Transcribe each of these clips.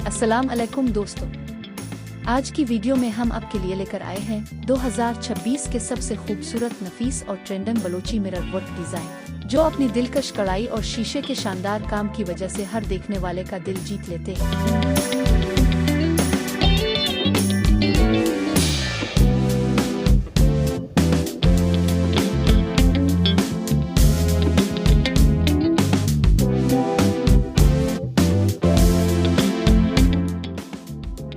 अस्सलाम अलैकुम दोस्तों, आज की वीडियो में हम आपके लिए लेकर आए हैं 2026 के सबसे खूबसूरत, नफीस और trending Balochi mirror work design, जो अपनी दिलकश कढ़ाई और शीशे के शानदार काम की वजह से हर देखने वाले का दिल जीत लेते हैं।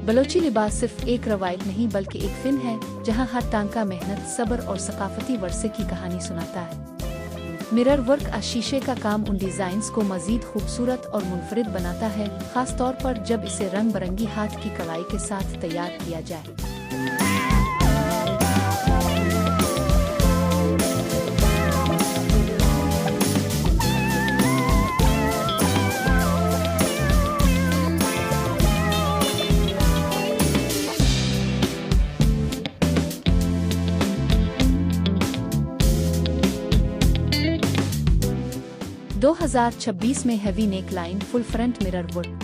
बलोची लिबास सिर्फ एक रवायत नहीं बल्कि एक फिन है, जहां हर टांका मेहनत, सब्र और सकाफती वर्से की कहानी सुनाता है। मिरर वर्क शीशे का काम उन डिजाइन्स को मजीद खूबसूरत और मुनफरिद बनाता है, खास तौर पर जब इसे रंग बिरंगी हाथ की कढ़ाई के साथ तैयार किया जाए। 2026 में heavy neck line, full front mirror work,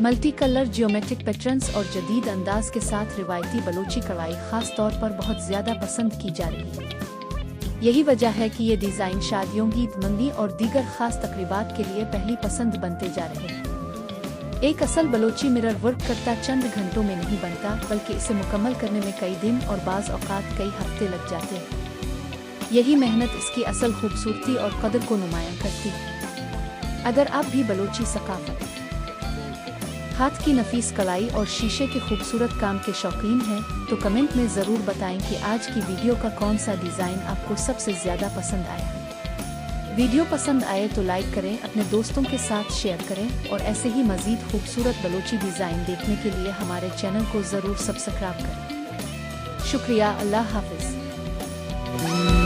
multi colour geometric patterns और जदीद अंदाज के साथ रिवायती बलोची कढ़ाई खास तौर पर बहुत ज्यादा पसंद की जा रही है। यही वजह है कि ये डिजाइन शादियों, ईद, मंदी और दीगर खास तकरीबात के लिए पहली पसंद बनते जा रहे हैं। एक असल बलोची मिरर वर्क करता चंद घंटों में नहीं बनता, बल्कि इसे मुकम्मल करने में कई दिन और बाज़ औक़ात कई हफ्ते लग जाते हैं। यही मेहनत इसकी असल खूबसूरती और कदर को नुमायां करती है। अगर आप भी बलोची सकाफत, हाथ की नफीस कढ़ाई और शीशे के खूबसूरत काम के शौकीन हैं, तो कमेंट में ज़रूर बताएं कि आज की वीडियो का कौन सा डिज़ाइन आपको सबसे ज़्यादा पसंद आया। वीडियो पसंद आए तो लाइक करें, अपने दोस्तों के साथ शेयर करें और ऐसे ही मज़ीद खूबसूरत बलोची डिज़ाइन देखने के लिए हमारे चैनल को ज़रूर सब्सक्राइब करें। शुक्रिया, अल्लाह हाफ़िज़।